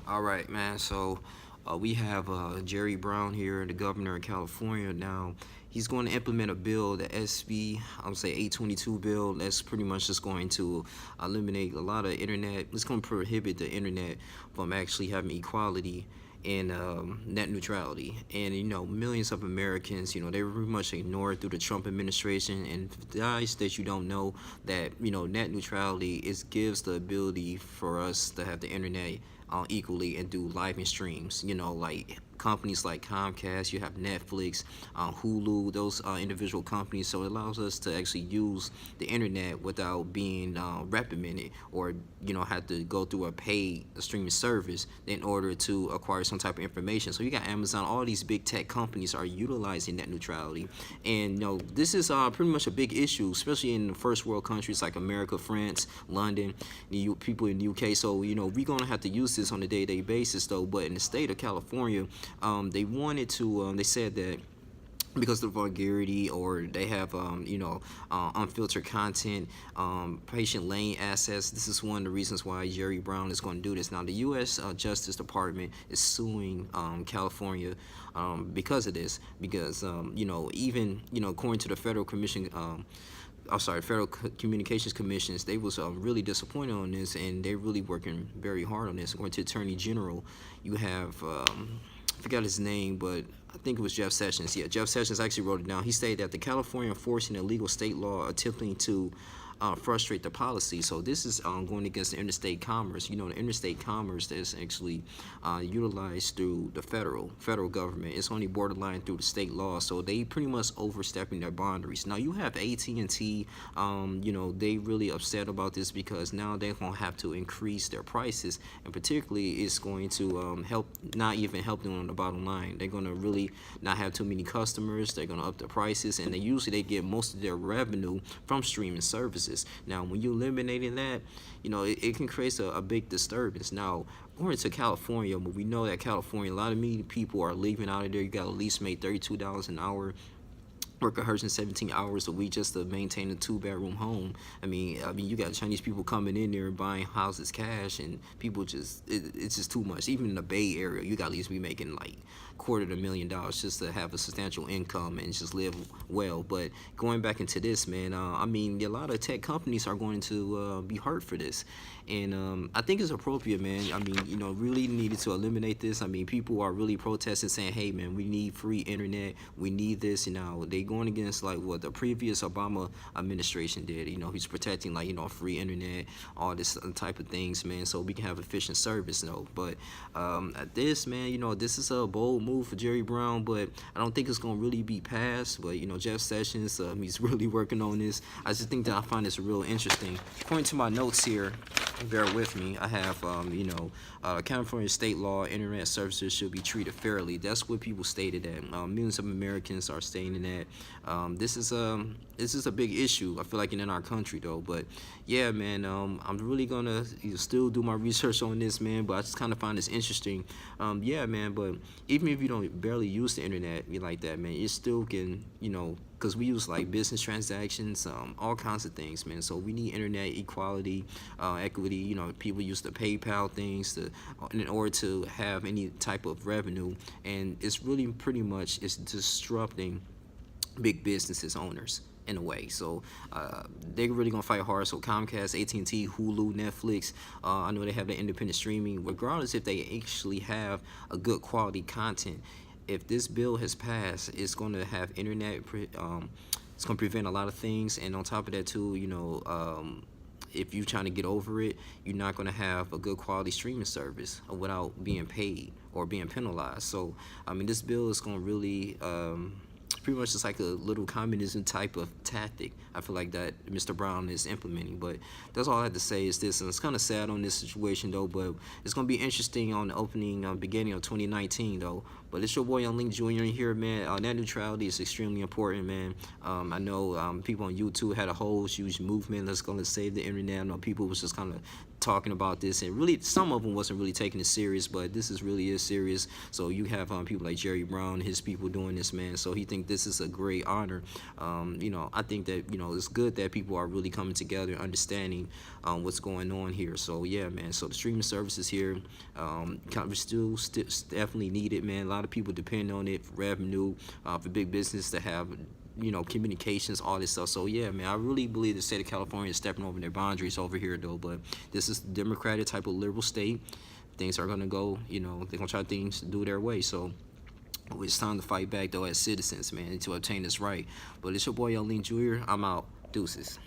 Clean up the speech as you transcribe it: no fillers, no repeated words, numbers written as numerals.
All right, man. So we have Jerry Brown here, the governor of California. Now, he's going to implement a bill, the SB, I would say 822 bill. That's pretty much just going to eliminate a lot of internet. It's going to prohibit the internet from actually having equality and net neutrality. And, millions of Americans, they were pretty much ignored through the Trump administration. And for guys that you don't know, that, net neutrality gives the ability for us to have the internet equally and do live and streams. Like companies like Comcast, you have Netflix, Hulu, those individual companies. So it allows us to actually use the internet without being reprimanded or have to go through a paid streaming service in order to acquire some type of information. So you got Amazon, all these big tech companies are utilizing net neutrality, and this is pretty much a big issue, especially in the first world countries like America, France, London, people in the UK. So we're gonna have to use this on a day-to-day basis, though. But in the state of California, they wanted to. They said that because of the vulgarity, or they have unfiltered content, patient lane access. This is one of the reasons why Jerry Brown is going to do this. Now, the U.S. Justice Department is suing California because of this, because even according to the Federal Commission. I'm sorry, Federal Communications Commissions, they was really disappointed on this, and they're really working very hard on this. According to Attorney General, you have, I forgot his name, but I think it was Jeff Sessions. Yeah, Jeff Sessions actually wrote it down. He stated that the California enforcing illegal state law attempting to frustrate the policy. So this is going against the interstate commerce. The interstate commerce that's actually utilized through the federal government. It's only borderline through the state law. So they pretty much overstepping their boundaries. Now you have AT&T. They really upset about this because now they're gonna have to increase their prices, and particularly it's going to not even help them on the bottom line. They're gonna really not have too many customers. They're gonna up the prices, and they get most of their revenue from streaming services. Now, when you're eliminating that, it can create a big disturbance. Now, going to California, but we know that California, a lot of people are leaving out of there. You got to at least make $32 an hour, work 117 hours a week just to maintain a two-bedroom home. I mean, you got Chinese people coming in there and buying houses cash, and people it's just too much. Even in the Bay Area, you got to at least be making like $250,000 just to have a substantial income and just live well. But going back into this, man, a lot of tech companies are going to be hurt for this, and I think it's appropriate, man. Really needed to eliminate this. People are really protesting, saying, "Hey, man, we need free internet. We need this." They going against like what the previous Obama administration did. He's protecting free internet, all this type of things, man, so we can have efficient service. But this, man, this is a bold move for Jerry Brown, but I don't think it's gonna really be passed. But Jeff Sessions, he's really working on this. I just think that I find this real interesting. According to my notes here, bear with me, I have California state law, internet services should be treated fairly. That's what people stated that. Millions of Americans are stating that. This is a big issue, I feel like, in our country, though. But yeah, man, I'm really gonna still do my research on this, man. But I just kind of find this interesting. Yeah, man. But even if you don't barely use the internet like that, man, it still can, because we use like business transactions, all kinds of things, man. So we need internet equality, equity. People use the PayPal things in order to have any type of revenue, and it's really pretty much it's disrupting big businesses owners in a way. So they're really gonna fight hard. So Comcast, AT&T, Hulu, Netflix, I know they have the independent streaming. Regardless if they actually have a good quality content, if this bill has passed, it's going to have internet. It's going to prevent a lot of things, and on top of that too, if you're trying to get over it, you're not going to have a good quality streaming service without being paid or being penalized. So this bill is going to really pretty much just like a little communism type of tactic, I feel like, that Mr. Brown is implementing. But that's all I have to say is this, and it's kind of sad on this situation, though, but it's going to be interesting on the beginning of 2019, though. But it's your boy Young Link Jr. here, man. Net neutrality is extremely important, man. I know people on YouTube had a whole huge movement that's going to save the internet. I know people was just kind of talking about this, and really some of them wasn't really taking it serious, but this really is serious. So you have people like Jerry Brown, his people doing this, man. So he think this is a great honor. You know, I think that, you know, it's good that people are really coming together, understanding what's going on here. So yeah, man. So the streaming services here, kind of still definitely needed, man. A lot of people depend on it for revenue, for big business to have, you know, communications, all this stuff. So yeah, man, I really believe the state of California is stepping over their boundaries over here, though. But this is Democratic type of liberal state. Things are gonna go, you know, they're gonna try things to do their way. So it's time to fight back, though, as citizens, man, to obtain this right. But it's your boy, Young Jr. I'm out. Deuces.